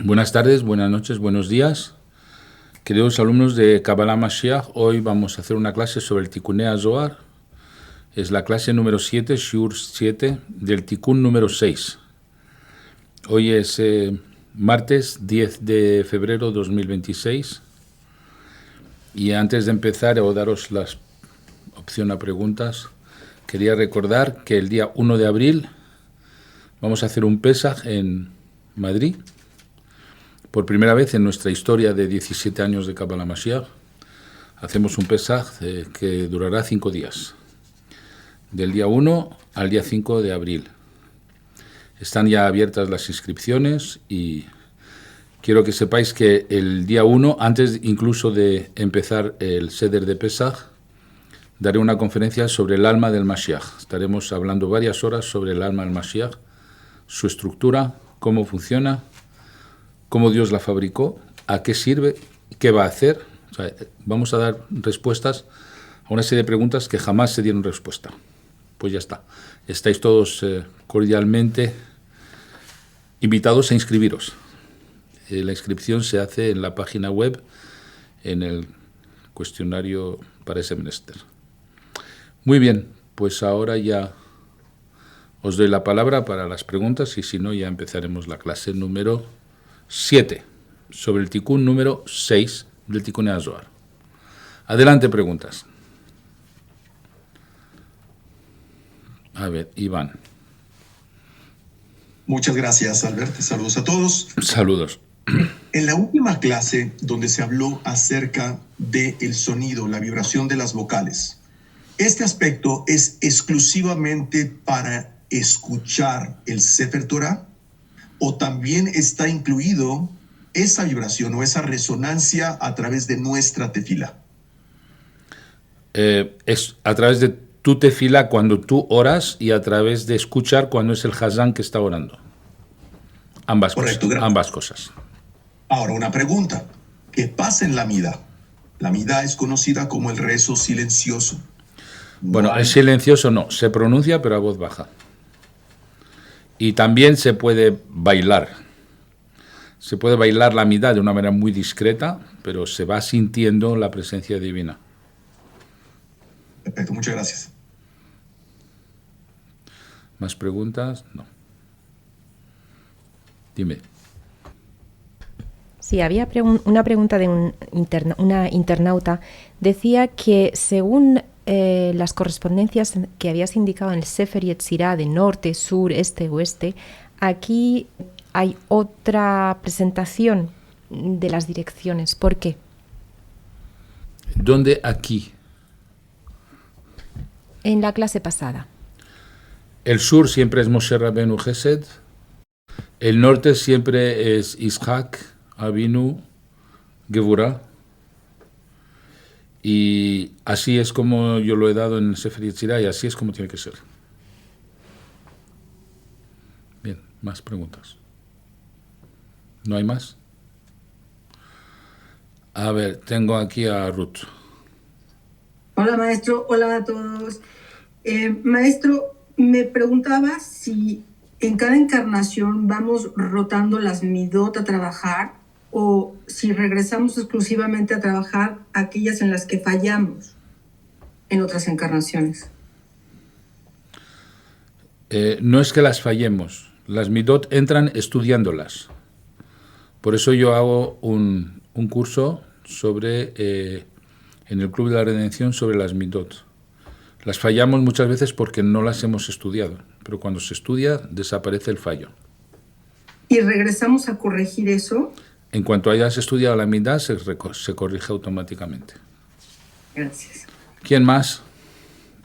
Buenas tardes, buenas noches, buenos días. Queridos alumnos de Kabbalah Mashiach, hoy vamos a hacer una clase sobre el Tikkuné HaZohar. Es la clase número 7, Shiur 7, del Tikkun número 6. Hoy es martes 10 de febrero de 2026. Y antes de empezar o daros la opción a preguntas, quería recordar que el día 1 de abril vamos a hacer un Pesaj en Madrid. Por primera vez en nuestra historia de 17 años de Kabbalah Mashiach, hacemos un Pesaj que durará 5 días, del día 1 al día 5 de abril. Están ya abiertas las inscripciones y quiero que sepáis que el día 1, antes incluso de empezar el Seder de Pesaj, daré una conferencia sobre el alma del Mashiach. Estaremos hablando varias horas sobre el alma del Mashiach, su estructura, cómo funciona, cómo Dios la fabricó, a qué sirve, qué va a hacer. O sea, vamos a dar respuestas a una serie de preguntas que jamás se dieron respuesta. Pues ya está. Estáis todos cordialmente invitados a inscribiros. La inscripción se hace en la página web, en el cuestionario para ese menester. Muy bien, pues ahora ya os doy la palabra para las preguntas y si no ya empezaremos la clase número 7, sobre el Tikkun número 6 del Tikkuné HaZohar. Adelante, preguntas. A ver, Iván. Muchas gracias, Albert. Saludos a todos. Saludos. En la última clase, donde se habló acerca del sonido, la vibración de las vocales, este aspecto es exclusivamente para escuchar el Sefer Torah, o también está incluido esa vibración o esa resonancia a través de nuestra tefila. Es a través de tu tefila cuando tú oras y a través de escuchar cuando es el Hazán que está orando. Correcto, ambas cosas. Ahora, una pregunta. ¿Qué pasa en la Midá? La Midá es conocida como el rezo silencioso. Bueno, el silencioso no, se pronuncia pero a voz baja. Y también se puede bailar. Se puede bailar la Midá de una manera muy discreta, pero se va sintiendo la presencia divina. Perfecto, muchas gracias. ¿Más preguntas? No. Dime. Sí, había una pregunta de una internauta. Decía que según las correspondencias que habías indicado en el Sefer Yetzirah de norte, sur, este, oeste, aquí hay otra presentación de las direcciones. ¿Por qué? ¿Dónde aquí? En la clase pasada. El sur siempre es Moshe Rabbeinu Gesed. El norte siempre es Ishak, Avinu, Gevurah. Y así es como yo lo he dado en el Sefer Yetzirah y así es como tiene que ser. Bien, más preguntas. ¿No hay más? A ver, tengo aquí a Ruth. Hola maestro, hola a todos. Maestro, me preguntaba si en cada encarnación vamos rotando las midot a trabajar o si regresamos exclusivamente a trabajar aquellas en las que fallamos en otras encarnaciones. No es que las fallemos, las midot entran estudiándolas. Por eso yo hago un curso sobre, en el Club de la Redención sobre las midot. Las fallamos muchas veces porque no las hemos estudiado, pero cuando se estudia desaparece el fallo. ¿Y regresamos a corregir eso? En cuanto hayas estudiado la midá, se corrige automáticamente. Gracias. ¿Quién más?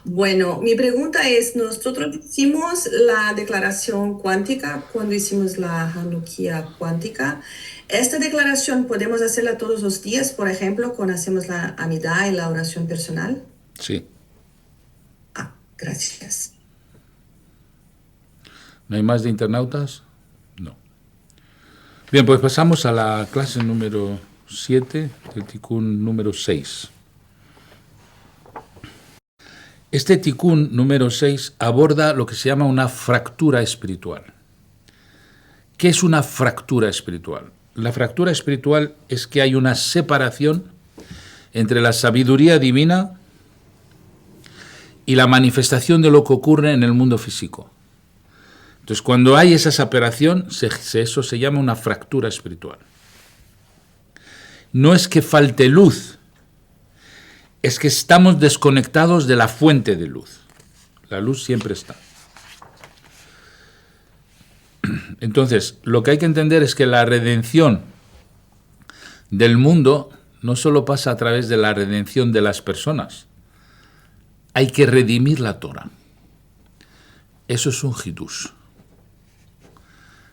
Bueno, mi pregunta es, nosotros hicimos la declaración cuántica cuando hicimos la Hanukkah cuántica. ¿Esta declaración podemos hacerla todos los días, por ejemplo, cuando hacemos la Amidá y la oración personal? Sí. Gracias. ¿No hay más de internautas? No. Bien, pues pasamos a la clase número 7, del Tikkun número 6. Este Tikkun número 6 aborda lo que se llama una fractura espiritual. ¿Qué es una fractura espiritual? la fractura espiritual es que hay una separación entre la sabiduría divina y la manifestación de lo que ocurre en el mundo físico. Entonces, cuando hay esa separación, eso se llama una fractura espiritual. No es que falte luz, es que estamos desconectados de la fuente de luz. La luz siempre está. Entonces, lo que hay que entender es que la redención del mundo no solo pasa a través de la redención de las personas. Hay que redimir la Torah. Eso es un hidush.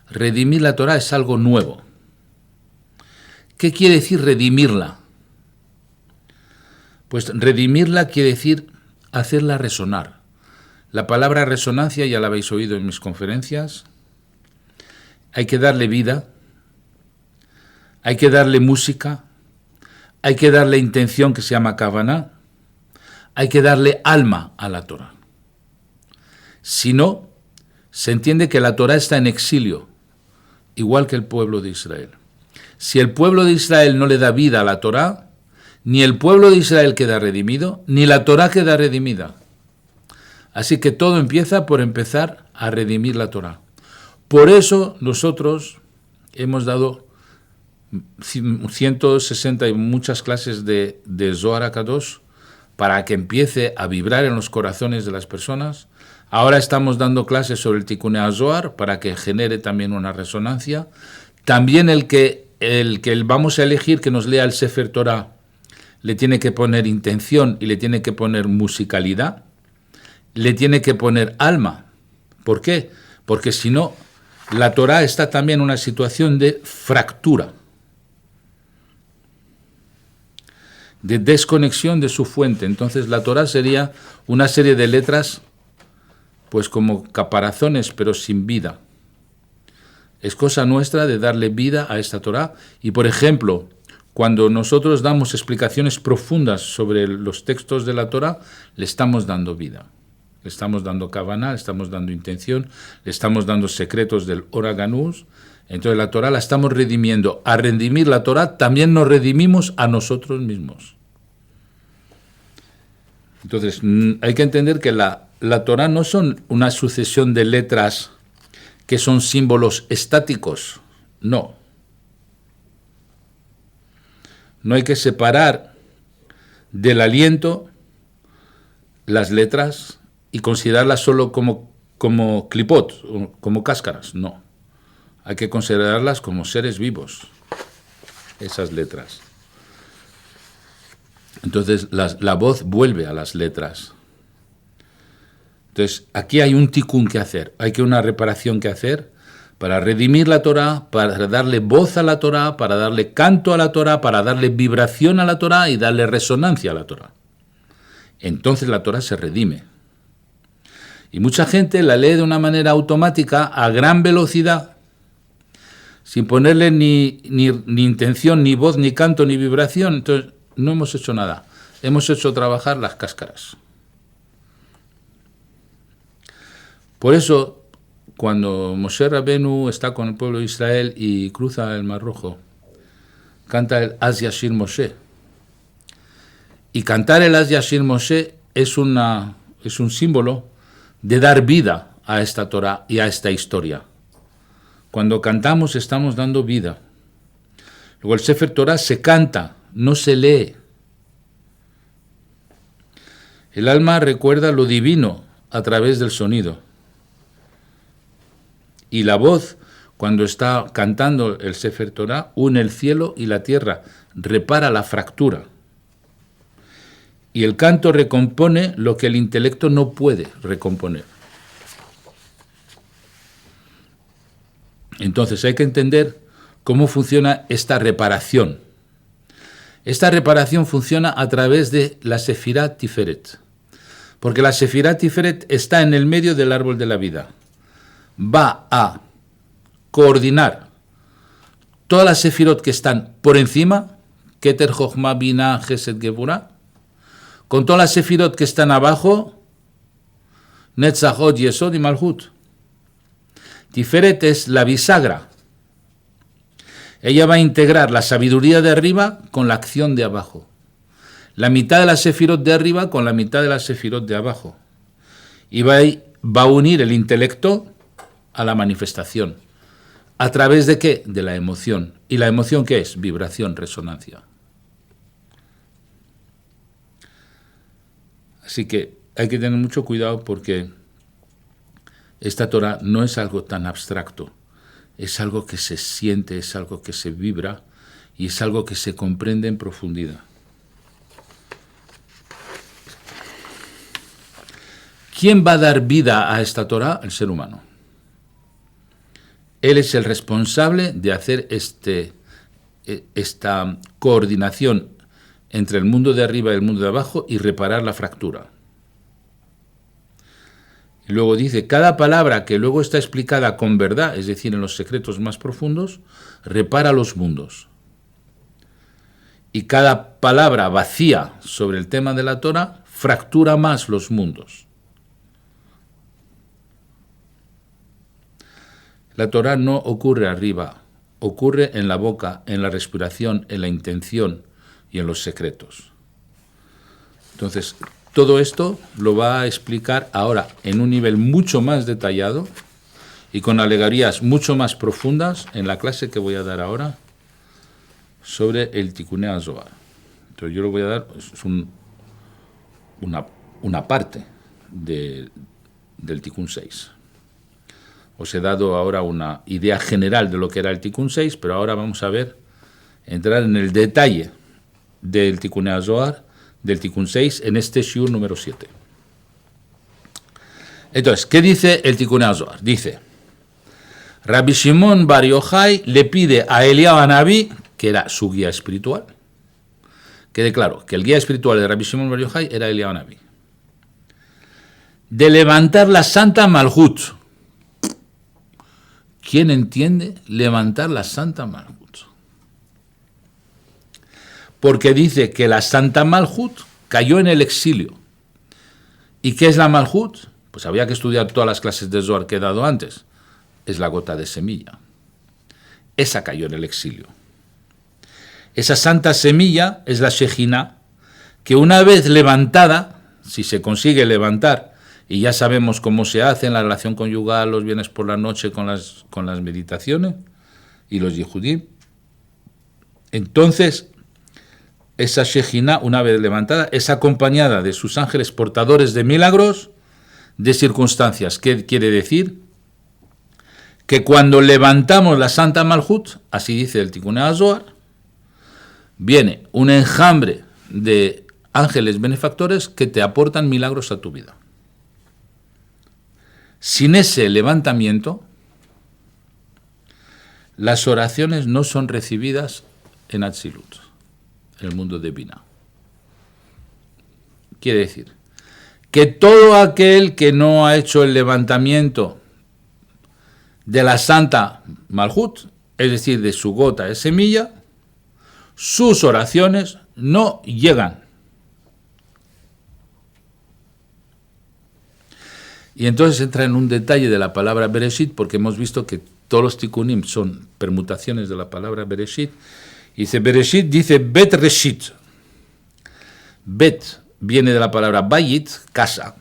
Redimir la Torah es algo nuevo. ¿Qué quiere decir redimirla? Pues redimirla quiere decir hacerla resonar. La palabra resonancia ya la habéis oído en mis conferencias. Hay que darle vida, hay que darle música, hay que darle intención que se llama kavaná, hay que darle alma a la Torah. Si no, se entiende que la Torah está en exilio, igual que el pueblo de Israel. Si el pueblo de Israel no le da vida a la Torah, ni el pueblo de Israel queda redimido, ni la Torah queda redimida. Así que todo empieza por empezar a redimir la Torah. Por eso nosotros hemos dado 160 y muchas clases de Zohar HaKadosh para que empiece a vibrar en los corazones de las personas. Ahora estamos dando clases sobre el Tikkun HaZohar para que genere también una resonancia. También el que vamos a elegir que nos lea el Sefer Torah le tiene que poner intención y le tiene que poner musicalidad, le tiene que poner alma. ¿Por qué? Porque si no, la Torah está también en una situación de fractura, de desconexión de su fuente. Entonces la Torah sería una serie de letras, pues como caparazones, pero sin vida. Es cosa nuestra de darle vida a esta Torah. Y por ejemplo, cuando nosotros damos explicaciones profundas sobre los textos de la Torah, le estamos dando vida. Le estamos dando kavaná, le estamos dando intención, le estamos dando secretos del Ora Ganús. Entonces la Torah la estamos redimiendo. A redimir la Torah también nos redimimos a nosotros mismos. Entonces hay que entender que la Torah no son una sucesión de letras que son símbolos estáticos. No. No hay que separar del aliento las letras y considerarlas solo como clipot, como cáscaras. No. Hay que considerarlas como seres vivos, esas letras. Entonces la voz vuelve a las letras. Entonces aquí hay un tikkun que hacer, hay que una reparación que hacer para redimir la Torah, para darle voz a la Torah, para darle canto a la Torah, para darle vibración a la Torah y darle resonancia a la Torah. Entonces la Torah se redime. Y mucha gente la lee de una manera automática, a gran velocidad, sin ponerle ni intención, ni voz, ni canto, ni vibración. Entonces no hemos hecho nada. Hemos hecho trabajar las cáscaras. Por eso, cuando Moshe Rabenu está con el pueblo de Israel y cruza el Mar Rojo, canta el Az Yashir Moshe. Y cantar el Az Yashir Moshe es un símbolo de dar vida a esta Torah y a esta historia. Cuando cantamos estamos dando vida. Luego el Sefer Torah se canta, no se lee. El alma recuerda lo divino a través del sonido. Y la voz, cuando está cantando el Sefer Torah, une el cielo y la tierra, repara la fractura. Y el canto recompone lo que el intelecto no puede recomponer. Entonces hay que entender cómo funciona esta reparación. Esta reparación funciona a través de la Sefirá Tiferet. Porque la Sefirá Tiferet está en el medio del árbol de la vida. Va a coordinar todas las sefirot que están por encima, Keter, Jochma, Binah, Gesed, Geburah, con todas las sefirot que están abajo, Netzach, Hod, Yesod y Malhut. Tiferet es la bisagra Ella va a integrar la sabiduría de arriba con la acción de abajo. La mitad de la sefirot de arriba con la mitad de la sefirot de abajo. Y va a unir el intelecto a la manifestación. ¿A través de qué? De la emoción. ¿Y la emoción qué es? Vibración, resonancia. Así que hay que tener mucho cuidado porque esta Torah no es algo tan abstracto. Es algo que se siente, es algo que se vibra y es algo que se comprende en profundidad. ¿Quién va a dar vida a esta Torah? El ser humano. Él es el responsable de hacer esta coordinación entre el mundo de arriba y el mundo de abajo y reparar la fractura. Y luego dice, cada palabra que luego está explicada con verdad, es decir, en los secretos más profundos, repara los mundos. Y cada palabra vacía sobre el tema de la Torah fractura más los mundos. La Torah no ocurre arriba, ocurre en la boca, en la respiración, en la intención y en los secretos. Entonces, todo esto lo va a explicar ahora en un nivel mucho más detallado y con alegorías mucho más profundas en la clase que voy a dar ahora sobre el Tikkun HaZohar. Entonces yo lo voy a dar, es una parte del Tikkun 6. Os he dado ahora una idea general de lo que era el Tikkun 6, pero ahora vamos a entrar en el detalle del Tikkun HaZohar, del Tikkun 6, en este shiur número 7. Entonces, ¿qué dice el Tikkun HaZohar? Dice, Rabbi Shimon Bar Yochai le pide a Eliyahu Hanaví, que era su guía espiritual, quede claro, que el guía espiritual de Rabbi Shimon Bar Yochai era Eliyahu Hanaví, de levantar la Santa Malhut. ¿Quién entiende levantar la Santa Malhut? Porque dice que la Santa Malhut cayó en el exilio. ¿Y qué es la Malhut? Pues había que estudiar todas las clases de Zohar que he dado antes. Es la gota de semilla. Esa cayó en el exilio. Esa santa semilla es la Shejina, que una vez levantada, si se consigue levantar, y ya sabemos cómo se hace en la relación conyugal, los viernes por la noche con las meditaciones y los yihudim. Entonces, esa Shejina, una vez levantada, es acompañada de sus ángeles portadores de milagros, de circunstancias. ¿Qué quiere decir? Que cuando levantamos la Santa Malhut, así dice el Tikkun HaZohar, viene un enjambre de ángeles benefactores que te aportan milagros a tu vida. Sin ese levantamiento, las oraciones no son recibidas en Atzilut, en el mundo de Binah. Quiere decir que todo aquel que no ha hecho el levantamiento de la Santa Malhut, es decir, de su gota de semilla, sus oraciones no llegan. Y entonces entra en un detalle de la palabra Bereshit, porque hemos visto que todos los tikkunim son permutaciones de la palabra Bereshit. Y dice Bereshit, dice Bet Reshit. Bet viene de la palabra Bayit, casa.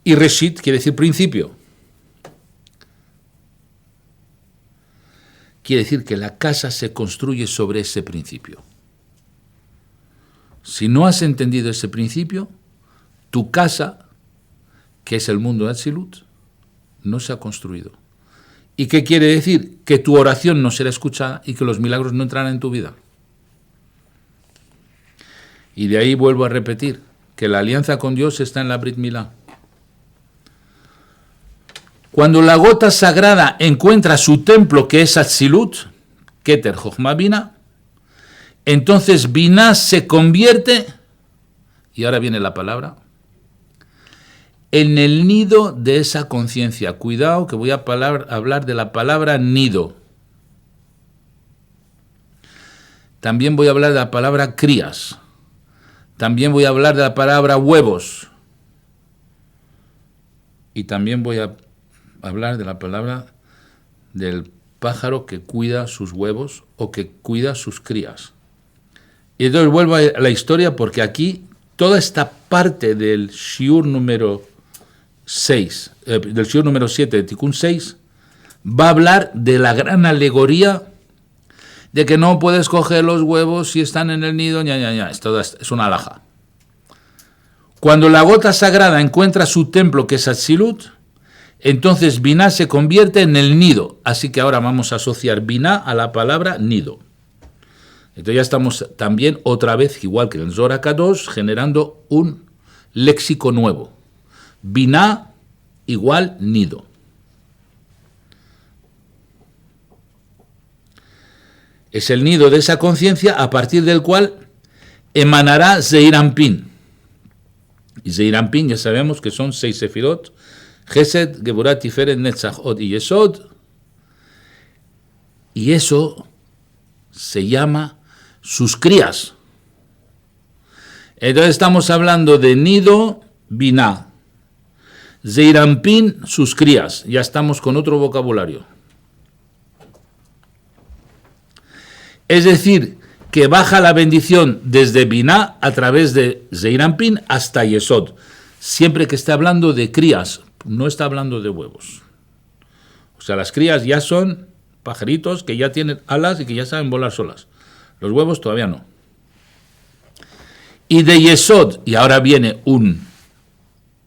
Y Reshit quiere decir principio. Quiere decir que la casa se construye sobre ese principio. Si no has entendido ese principio, tu casa, que es el mundo de Atzilut, no se ha construido. ¿Y qué quiere decir? Que tu oración no será escuchada y que los milagros no entrarán en tu vida. Y de ahí vuelvo a repetir que la alianza con Dios está en la Brit Milá. Cuando la gota sagrada encuentra su templo, que es Atzilut, Keter Jochma Binah, entonces Binah se convierte, y ahora viene la palabra, en el nido de esa conciencia. Cuidado que voy a hablar de la palabra nido. También voy a hablar de la palabra crías. También voy a hablar de la palabra huevos. Y también voy a hablar de la palabra del pájaro que cuida sus huevos o que cuida sus crías. Y entonces vuelvo a la historia porque aquí toda esta parte del shiur número 6, del shiur número 7 de Tikkun 6, va a hablar de la gran alegoría de que no puedes coger los huevos si están en el nido, esto es una alhaja. Cuando la gota sagrada encuentra su templo, que es Atzilut, entonces Binah se convierte en el nido. Así que ahora vamos a asociar Binah a la palabra nido. Entonces ya estamos también otra vez, igual que en el Zohar HaKadosh, generando un léxico nuevo. Binah igual nido. Es el nido de esa conciencia a partir del cual emanará Zeir Anpin. Y Zeir Anpin ya sabemos que son 6 sefirot: Gesed, Geburah, Tiferet, Netzach, Od y Yesod. Y eso se llama sus crías. Entonces estamos hablando de nido, Binah. Zeir Anpin, sus crías. Ya estamos con otro vocabulario. Es decir, que baja la bendición desde Binah a través de Zeir Anpin hasta Yesod. Siempre que esté hablando de crías, no está hablando de huevos. O sea, las crías ya son pajaritos que ya tienen alas y que ya saben volar solas. Los huevos todavía no. Y de Yesod, y ahora viene un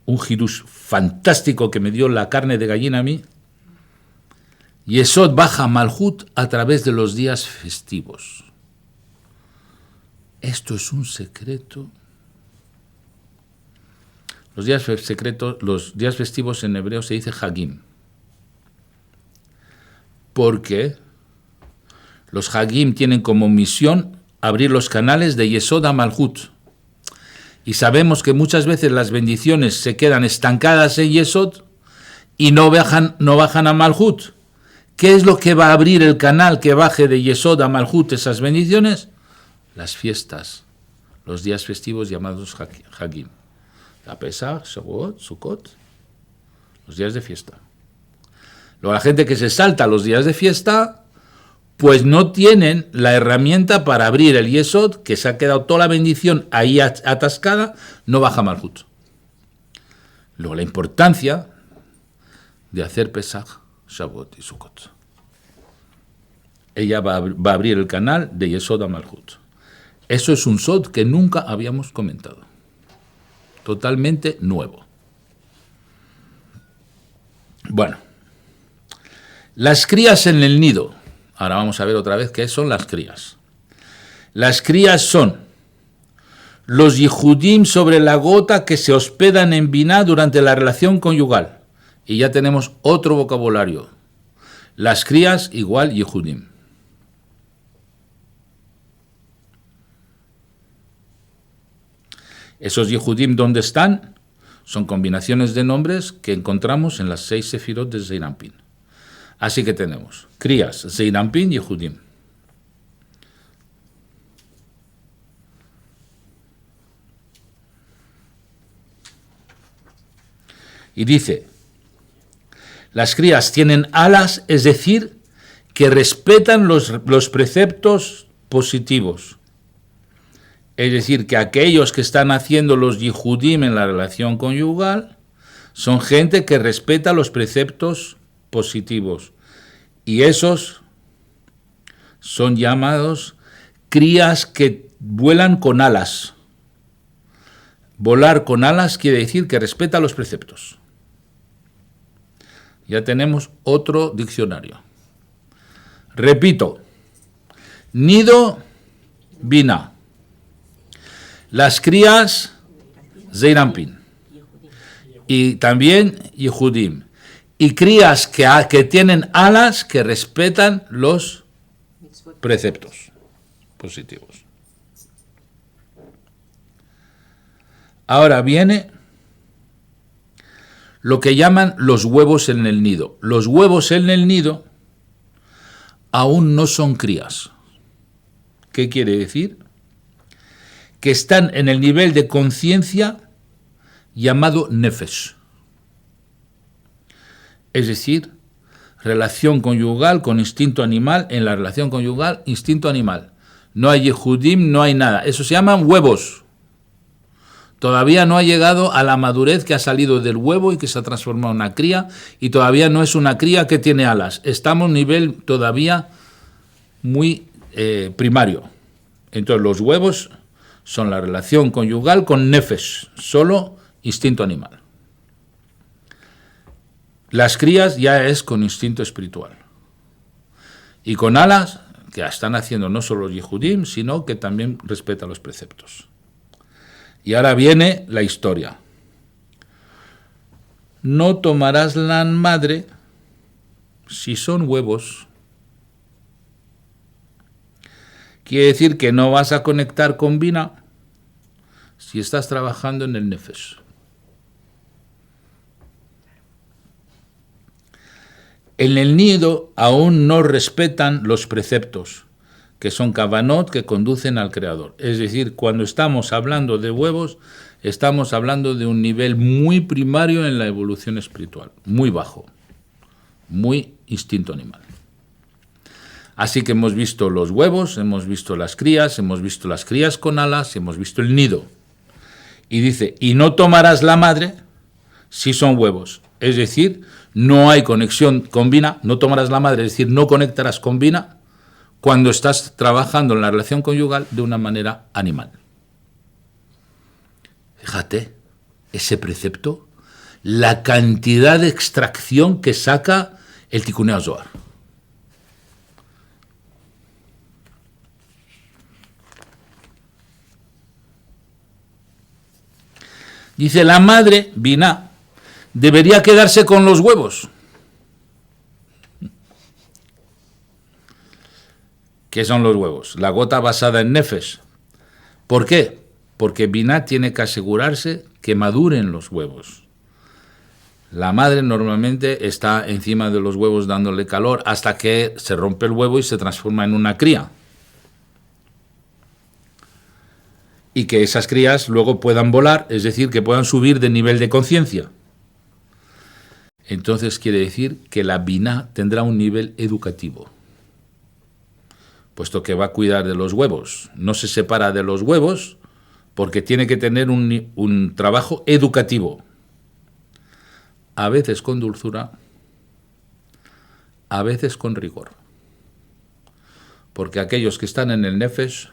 hidush fantástico que me dio la carne de gallina a mí. Yesod baja Malhut a través de los días festivos. Esto es un secreto. Los días festivos en hebreo se dice Hagim. Porque los Hagim tienen como misión abrir los canales de Yesod a Malhut. Y sabemos que muchas veces las bendiciones se quedan estancadas en Yesod y no bajan a Malhut. ¿Qué es lo que va a abrir el canal que baje de Yesod a Malhut esas bendiciones? Las fiestas, los días festivos llamados Hagim. La Pesach, Shavuot, Sukkot, los días de fiesta. Luego la gente que se salta los días de fiesta, pues no tienen la herramienta para abrir el Yesod, que se ha quedado toda la bendición ahí atascada, no baja Malhut. Luego la importancia de hacer Pesach, Shavuot y Sukkot. Ella va a abrir el canal de Yesod a Malhut. Eso es un sod que nunca habíamos comentado. Totalmente nuevo. Bueno, las crías en el nido. Ahora vamos a ver otra vez qué son las crías. Las crías son los yihudim sobre la gota que se hospedan en Binah durante la relación conyugal. Y ya tenemos otro vocabulario. Las crías igual yihudim. Esos yihudim, ¿dónde están? Son combinaciones de nombres que encontramos en las 6 sefirot de Zeir Anpin. Así que tenemos crías, Zeir Anpin y yihudim. Y dice, las crías tienen alas, es decir, que respetan los preceptos positivos. Es decir, que aquellos que están haciendo los yihudim en la relación conyugal son gente que respeta los preceptos positivos. Y esos son llamados crías que vuelan con alas. Volar con alas quiere decir que respeta los preceptos. Ya tenemos otro diccionario. Repito, nido, Binah. Las crías, Zeir Anpin. Y también yihudim. Y crías que tienen alas que respetan los preceptos positivos. Ahora viene lo que llaman los huevos en el nido. Los huevos en el nido aún no son crías. ¿Qué quiere decir? Que están en el nivel de conciencia llamado nefesh. Es decir, relación conyugal con instinto animal, en la relación conyugal, instinto animal. No hay Yehudim, no hay nada. Eso se llaman huevos. Todavía no ha llegado a la madurez que ha salido del huevo y que se ha transformado en una cría, y todavía no es una cría que tiene alas. Estamos a un nivel todavía muy primario. Entonces los huevos son la relación conyugal con nefesh, solo instinto animal. Las crías ya es con instinto espiritual. Y con alas, que están haciendo no solo los Yehudim, sino que también respeta los preceptos. Y ahora viene la historia. No tomarás la madre si son huevos. Quiere decir que no vas a conectar con Bina si estás trabajando en el Nefesh. En el nido aún no respetan los preceptos, que son kavanot que conducen al Creador. Es decir, cuando estamos hablando de huevos, estamos hablando de un nivel muy primario en la evolución espiritual, muy bajo, muy instinto animal. Así que hemos visto los huevos, hemos visto las crías con alas, hemos visto el nido. Y dice, y no tomarás la madre si son huevos. Es decir, no hay conexión con Bina, no tomarás la madre, es decir, no conectarás con Bina cuando estás trabajando en la relación conyugal de una manera animal. Fíjate, ese precepto, la cantidad de extracción que saca el Tikunei HaZohar. Dice, la madre, Binah, debería quedarse con los huevos. ¿Qué son los huevos? La gota basada en Nefesh. ¿Por qué? Porque Binah tiene que asegurarse que maduren los huevos. La madre normalmente está encima de los huevos dándole calor hasta que se rompe el huevo y se transforma en una cría. Y que esas crías luego puedan volar, es decir, que puedan subir de nivel de conciencia. Entonces quiere decir que la Binah tendrá un nivel educativo, puesto que va a cuidar de los huevos. No se separa de los huevos porque tiene que tener un trabajo educativo. A veces con dulzura, a veces con rigor. Porque aquellos que están en el Nefesh,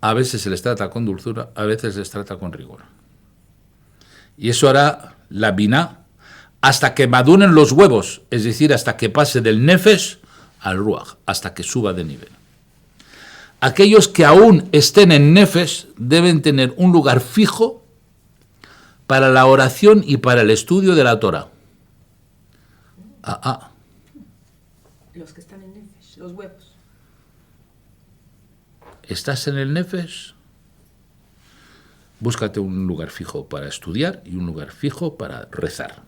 a veces se les trata con dulzura, a veces se les trata con rigor. Y eso hará la Binah hasta que maduren los huevos, es decir, hasta que pase del Nefesh al Ruach, hasta que suba de nivel. Aquellos que aún estén en Nefesh deben tener un lugar fijo para la oración y para el estudio de la Torah. Los que están en Nefesh, los huevos. ¿Estás en el Nefesh? Búscate un lugar fijo para estudiar y un lugar fijo para rezar.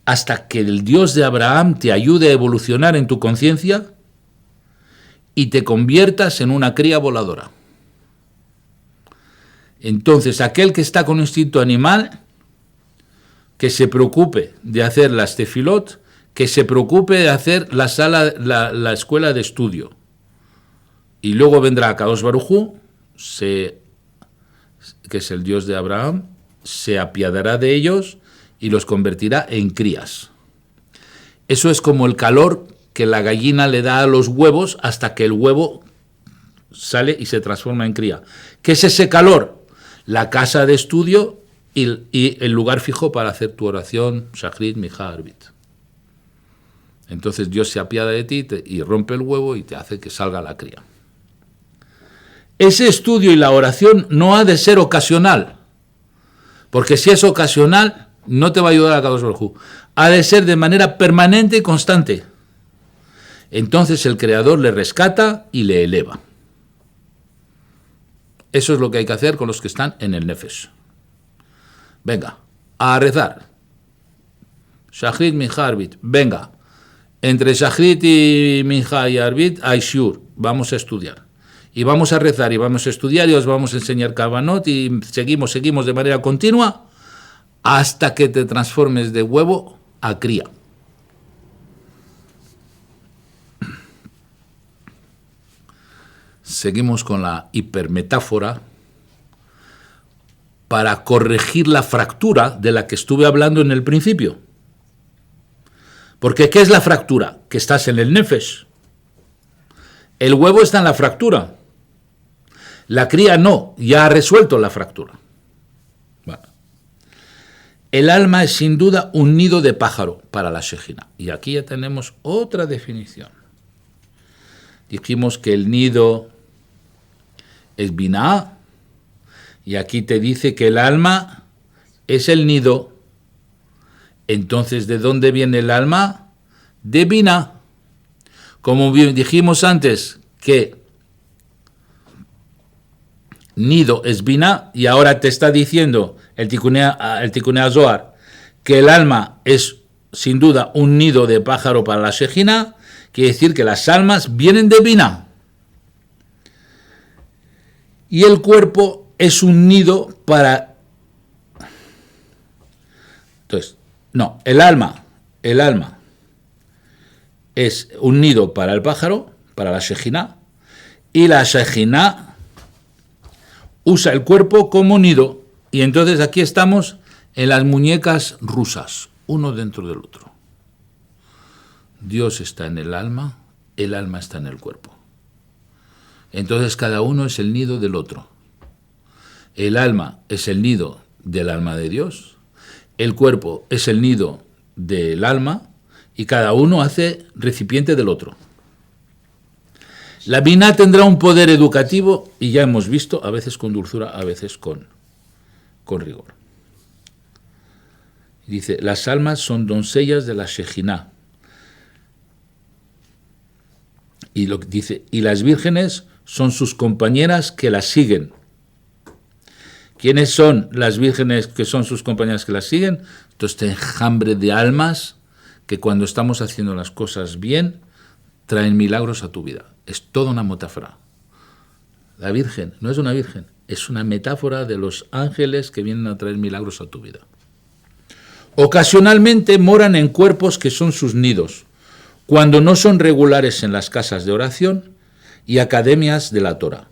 Hasta que el Dios de Abraham te ayude a evolucionar en tu conciencia y te conviertas en una cría voladora. Entonces, aquel que está con instinto animal, que se preocupe de hacer las tefilot, que se preocupe de hacer la escuela de estudio. Y luego vendrá Kadosh Baruj Hu, que es el Dios de Abraham, se apiadará de ellos y los convertirá en crías. Eso es como el calor que la gallina le da a los huevos hasta que el huevo sale y se transforma en cría. ¿Qué es ese calor? La casa de estudio y el lugar fijo para hacer tu oración, Shachrit, Minja, Arbit. Entonces Dios se apiada de ti y rompe el huevo y te hace que salga la cría. Ese estudio y la oración no ha de ser ocasional, porque si es ocasional no te va a ayudar a Kadosh Baruj Hu. Ha de ser de manera permanente y constante. Entonces el Creador le rescata y le eleva. Eso es lo que hay que hacer con los que están en el Nefesh. Venga, a rezar. Shachrit, Minja, Arbit. Venga. Entre Shachrit y Minja y Arbit hay Shiur. Vamos a estudiar. Y vamos a rezar y vamos a estudiar y os vamos a enseñar Kavanot y seguimos de manera continua hasta que te transformes de huevo a cría. Seguimos con la hipermetáfora para corregir la fractura de la que estuve hablando en el principio. Porque ¿qué es la fractura? Que estás en el nefesh. El huevo está en la fractura. La cría no, ya ha resuelto la fractura. Bueno. El alma es sin duda un nido de pájaro para la Shejina. Y aquí ya tenemos otra definición. Dijimos que el nido es Binah, y aquí te dice que el alma es el nido. Entonces, ¿de dónde viene el alma? De Binah. Como dijimos antes que nido es Binah, y ahora te está diciendo el Tikunei Zohar que el alma es sin duda un nido de pájaro para la Shejina, quiere decir que las almas vienen de Binah. Y el cuerpo es un nido para... Entonces, no, el alma es un nido para el pájaro, para la Shejina, y la Shejina usa el cuerpo como nido. Y entonces aquí estamos en las muñecas rusas, uno dentro del otro. Dios está en el alma está en el cuerpo. Entonces cada uno es el nido del otro. El alma es el nido del alma de Dios, el cuerpo es el nido del alma, y cada uno hace recipiente del otro. La Binah tendrá un poder educativo, y ya hemos visto, a veces con dulzura, a veces con rigor. Dice, las almas son doncellas de la Shejina. Y dice, y las vírgenes son sus compañeras que las siguen. ¿Quiénes son las vírgenes que son sus compañeras que las siguen? Entonces, este enjambre de almas que cuando estamos haciendo las cosas bien, traen milagros a tu vida. Es toda una metáfora. La Virgen no es una virgen, es una metáfora de los ángeles que vienen a traer milagros a tu vida. Ocasionalmente moran en cuerpos que son sus nidos, cuando no son regulares en las casas de oración y academias de la Torah.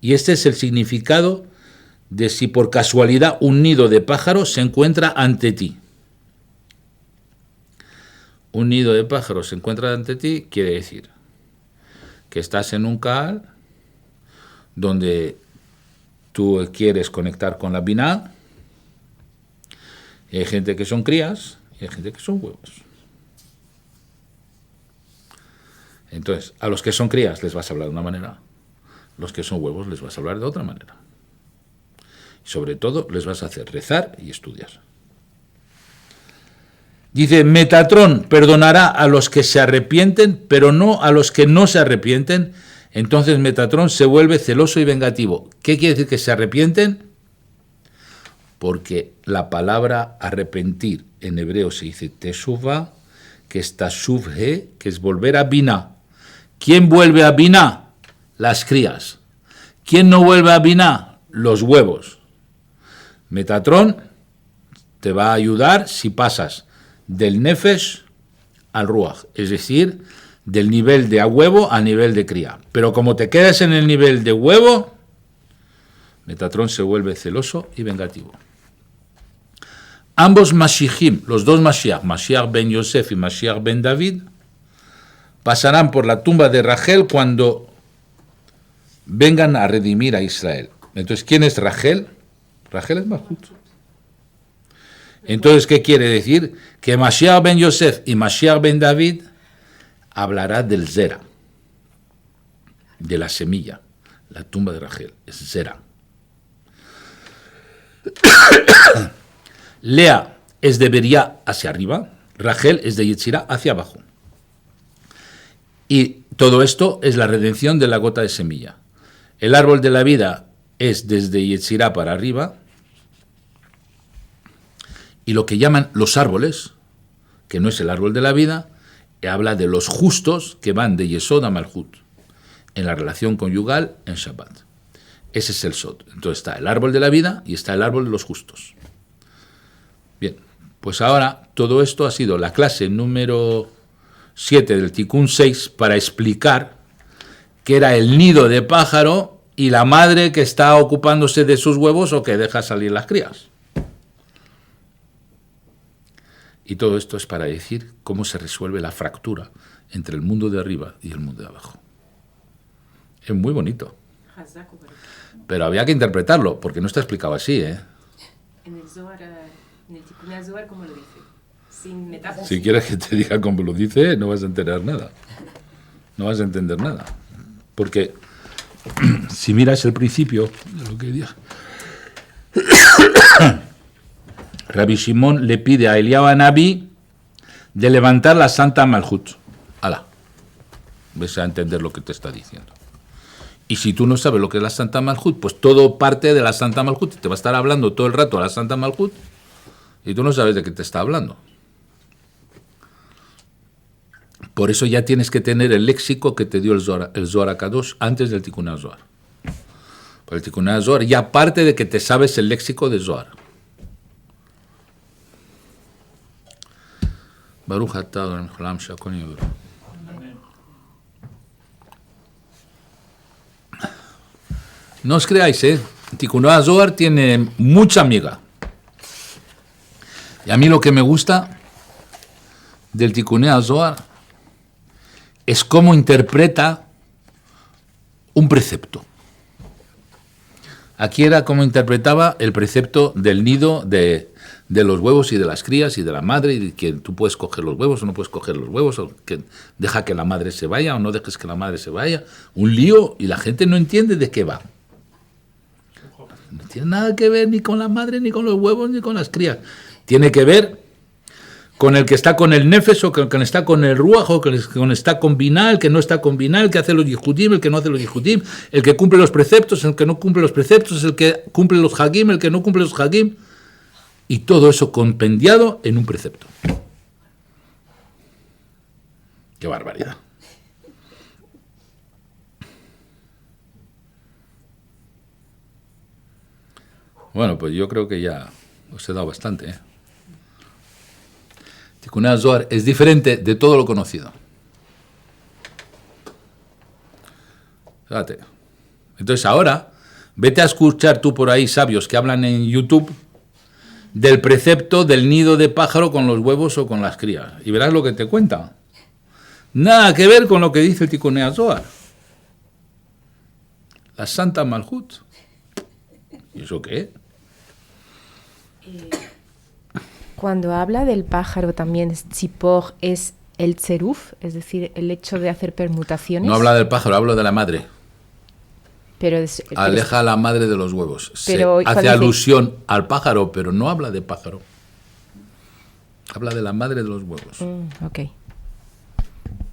Y este es el significado de si por casualidad un nido de pájaros se encuentra ante ti. Un nido de pájaros se encuentra ante ti, quiere decir que estás en un Kahal donde tú quieres conectar con la Binah, y hay gente que son crías y hay gente que son huevos. Entonces, a los que son crías les vas a hablar de una manera, los que son huevos les vas a hablar de otra manera. Y sobre todo les vas a hacer rezar y estudiar. Dice, Metatrón perdonará a los que se arrepienten, pero no a los que no se arrepienten. Entonces Metatrón se vuelve celoso y vengativo. ¿Qué quiere decir que se arrepienten? Porque la palabra arrepentir en hebreo se dice teshuva, que es tashuvhe, que es volver a Binah. ¿Quién vuelve a Binah? Las crías. ¿Quién no vuelve a Binah? Los huevos. Metatrón te va a ayudar si pasas del nefesh al ruach, es decir, del nivel de a huevo a nivel de cría. Pero como te quedas en el nivel de huevo, Metatrón se vuelve celoso y vengativo. Ambos Mashiachim, los dos Mashiach, Mashiach ben Yosef y Mashiach ben David, pasarán por la tumba de Rachel cuando vengan a redimir a Israel. Entonces, ¿quién es Rachel? Rachel es Malhut. Entonces, ¿qué quiere decir? Que Mashiach ben Yosef y Mashiach ben David hablará del Zera, de la semilla. La tumba de Rachel es Zera. Lea es de Beria hacia arriba, Rachel es de Yetzirá hacia abajo. Y todo esto es la redención de la gota de semilla. El árbol de la vida es desde Yetzirá para arriba, y lo que llaman los árboles, que no es el árbol de la vida, habla de los justos que van de Yesod a Malhut, en la relación conyugal en Shabbat. Ese es el Sod. Entonces está el árbol de la vida y está el árbol de los justos. Pues ahora todo esto ha sido la clase número 7 del Tikkun 6 para explicar que era el nido de pájaro y la madre que está ocupándose de sus huevos o que deja salir las crías. Y todo esto es para decir cómo se resuelve la fractura entre el mundo de arriba y el mundo de abajo. Es muy bonito. Pero había que interpretarlo, porque no está explicado así, ¿eh? En el Zohar, en el Tikkun Zohar, ¿cómo lo dice? Sin metáforas. Si quieres que te diga cómo lo dice, no vas a entender nada. No vas a entender nada. Porque si miras el principio de lo que dice, Rabbi Shimon le pide a Eliyahu Hanaví de levantar la Santa Malhut. Alá, ves a entender lo que te está diciendo. Y si tú no sabes lo que es la Santa Malhut, pues todo parte de la Santa Malhut. Te va a estar hablando todo el rato de la Santa Malhut y tú no sabes de qué te está hablando. Por eso ya tienes que tener el léxico que te dio el Zohar HaKadosh antes del Tikkun Zohar. Por el Tikkun Zohar ya aparte de que te sabes el léxico de Zohar. Baruch atah Adonai Olam she'akol nהיה b'dvaro. No os creáis, Tikkun Zohar tiene mucha miga. Y a mí lo que me gusta del Tikkun Zohar es cómo interpreta un precepto. Aquí era cómo interpretaba el precepto del nido de los huevos y de las crías y de la madre, y de que tú puedes coger los huevos o no puedes coger los huevos, o que deja que la madre se vaya o no dejes que la madre se vaya. Un lío y la gente no entiende de qué va. No tiene nada que ver ni con la madre, ni con los huevos, ni con las crías. Tiene que ver con el que está con el nefesh, o con el que está con el ruach, o con el que está con binah, el que no está con binah, el que hace los yihudim, el que no hace los yihudim, el que cumple los preceptos, el que no cumple los preceptos, el que cumple los hagim, el que no cumple los hagim, y todo eso compendiado en un precepto. ¡Qué barbaridad! Bueno, pues yo creo que ya os he dado bastante, Tikkun Zohar es diferente de todo lo conocido. Fíjate. Entonces ahora, vete a escuchar tú por ahí sabios que hablan en YouTube del precepto del nido de pájaro con los huevos o con las crías. Y verás lo que te cuenta. Nada que ver con lo que dice el Tikkun Zohar. La Santa Malhut. ¿Y eso qué? Cuando habla del pájaro también, tzipor, es el tzeruf, es decir, el hecho de hacer permutaciones. No habla del pájaro, habla de la madre. Pero aleja a la madre de los huevos. Pero hace alusión al pájaro, pero no habla de pájaro. Habla de la madre de los huevos. Ok.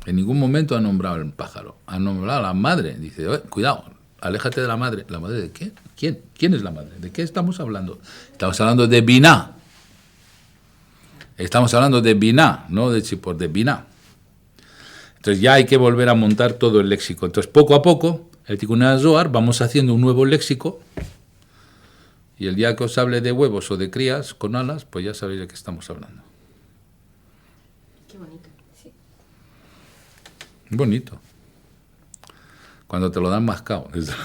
En ningún momento ha nombrado el pájaro. Ha nombrado a la madre. Dice, cuidado, aléjate de la madre. ¿La madre de qué? ¿Quién? ¿Quién es la madre? ¿De qué estamos hablando? Estamos hablando de Binah. Estamos hablando de Binah, no de Tzipor, de Binah. Entonces ya hay que volver a montar todo el léxico. Entonces poco a poco, el Tikkun Zohar, vamos haciendo un nuevo léxico, y el día que os hable de huevos o de crías con alas, pues ya sabéis de qué estamos hablando. Qué bonito. Sí. Bonito. Cuando te lo dan mascado. Gracias.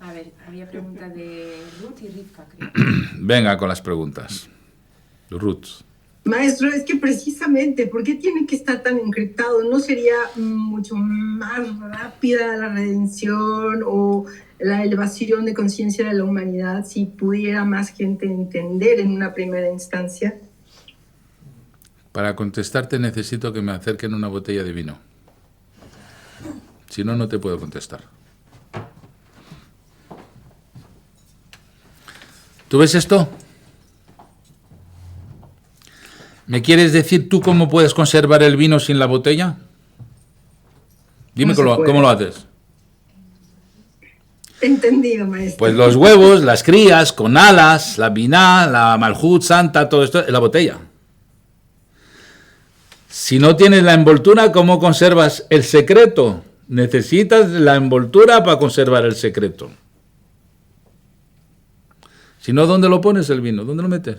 A ver, había preguntas de Ruth y Rivka, creo. Venga con las preguntas. Ruth. Maestro, es que precisamente, ¿por qué tiene que estar tan encriptado? ¿No sería mucho más rápida la redención o la elevación de conciencia de la humanidad si pudiera más gente entender en una primera instancia? Para contestarte necesito que me acerquen una botella de vino. Si no, no te puedo contestar. ¿Tú ves esto? ¿Me quieres decir tú cómo puedes conservar el vino sin la botella? Dime cómo lo haces. Entendido, maestro. Pues los huevos, las crías, con alas, la biná, la malhut santa, todo esto en la botella. Si no tienes la envoltura, ¿cómo conservas el secreto? Necesitas la envoltura para conservar el secreto. Si no, ¿dónde lo pones el vino? ¿Dónde lo metes?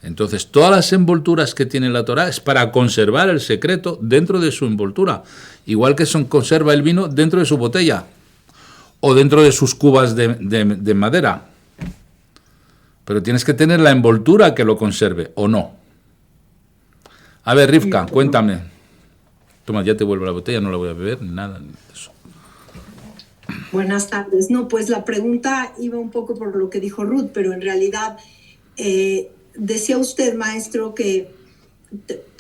Entonces, todas las envolturas que tiene la Torá es para conservar el secreto dentro de su envoltura, igual que conserva el vino dentro de su botella o dentro de sus cubas de madera. Pero tienes que tener la envoltura que lo conserve, ¿o no? A ver, Rivka, cuéntame. Toma, ya te vuelvo la botella, no la voy a beber, ni nada de eso. Buenas tardes. No, pues la pregunta iba un poco por lo que dijo Ruth, pero en realidad decía usted, maestro, que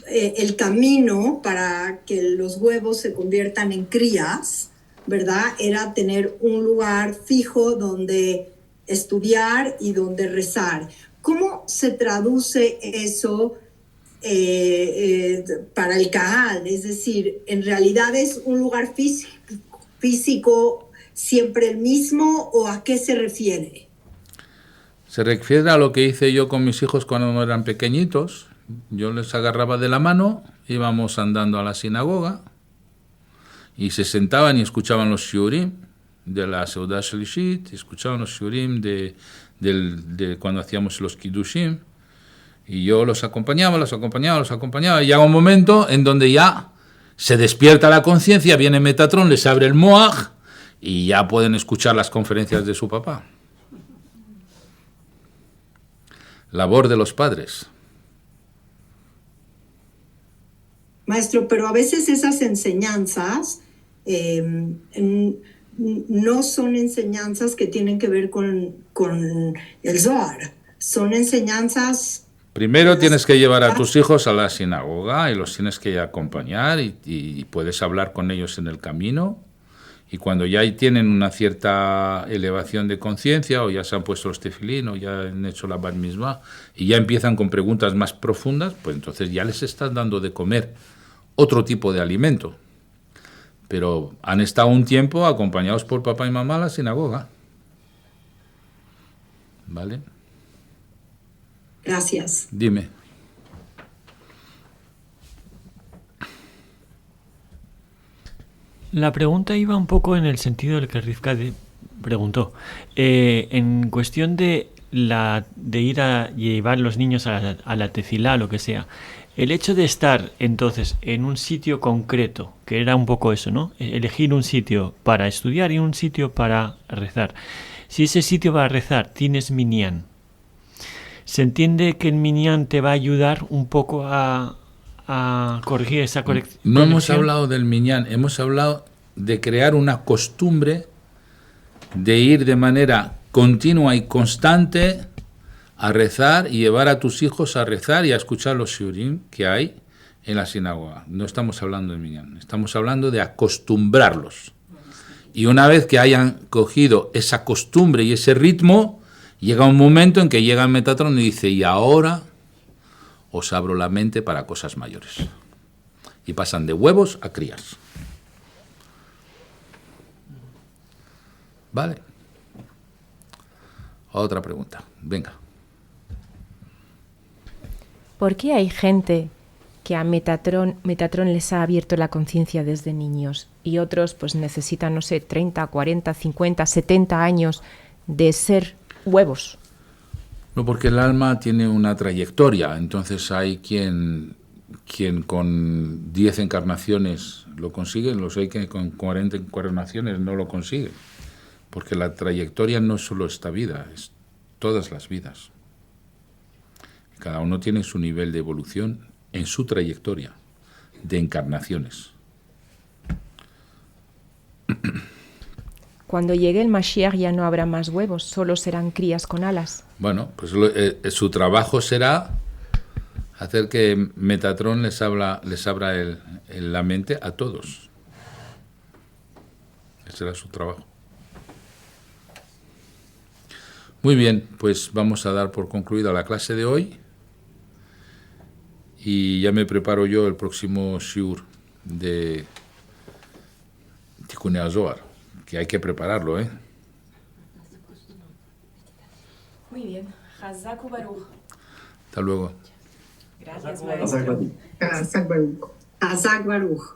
el camino para que los huevos se conviertan en crías, ¿verdad? Era tener un lugar fijo donde estudiar y donde rezar. ¿Cómo se traduce eso para el Kahal? Es decir, ¿en realidad es un lugar físico siempre el mismo o a qué se refiere? Se refiere a lo que hice yo con mis hijos cuando eran pequeñitos. Yo les agarraba de la mano, íbamos andando a la sinagoga y se sentaban y escuchaban los shiurim de la Seudah Shlishit, escuchaban los shiurim de cuando hacíamos los kiddushim, y yo los acompañaba, y llega un momento en donde ya se despierta la conciencia, viene Metatrón, les abre el moaj y ya pueden escuchar las conferencias de su papá. Labor de los padres. Maestro, pero a veces esas enseñanzas no son enseñanzas que tienen que ver con el Zohar. Son enseñanzas... Primero tienes que llevar a tus hijos a la sinagoga y los tienes que acompañar y puedes hablar con ellos en el camino. Y cuando ya tienen una cierta elevación de conciencia, o ya se han puesto los tefilín, o ya han hecho la bar mitzvah, y ya empiezan con preguntas más profundas, pues entonces ya les estás dando de comer otro tipo de alimento. Pero han estado un tiempo acompañados por papá y mamá a la sinagoga. ¿Vale? Gracias. Dime. La pregunta iba un poco en el sentido del que Rivka preguntó. En cuestión de ir a llevar los niños a la tefilá, lo que sea. El hecho de estar entonces en un sitio concreto, que era un poco eso, ¿no? Elegir un sitio para estudiar y un sitio para rezar. Si ese sitio para rezar tienes minyan, ¿se entiende que el minyan te va a ayudar un poco a corregir esa conexión? No hemos hablado del minyan, hemos hablado de crear una costumbre de ir de manera continua y constante a rezar y llevar a tus hijos a rezar y a escuchar los shiurim que hay en la sinagoga. No estamos hablando de minyan, estamos hablando de acostumbrarlos. Y una vez que hayan cogido esa costumbre y ese ritmo, llega un momento en que llega el Metatrón y dice, y ahora os abro la mente para cosas mayores. Y pasan de huevos a crías. ¿Vale? Otra pregunta. Venga. ¿Por qué hay gente que a Metatrón les ha abierto la conciencia desde niños y otros pues necesitan, no sé, 30, 40, 50, 70 años de ser huevos? No, porque el alma tiene una trayectoria, entonces hay quien con 10 encarnaciones lo consigue, los hay que con 40 encarnaciones no lo consigue, porque la trayectoria no es solo esta vida, es todas las vidas. Cada uno tiene su nivel de evolución en su trayectoria de encarnaciones. Cuando llegue el Mashiach ya no habrá más huevos, solo serán crías con alas. Bueno, pues su trabajo será hacer que Metatrón les abra la mente a todos. Ese será su trabajo. Muy bien, pues vamos a dar por concluida la clase de hoy. Y ya me preparo yo el próximo shiur de Tikunei HaZohar, que hay que prepararlo, ¿eh? Muy bien. Hazak Ubaruch. Hasta luego. Gracias, maestro. Hazak Baruch. Hazak Baruch.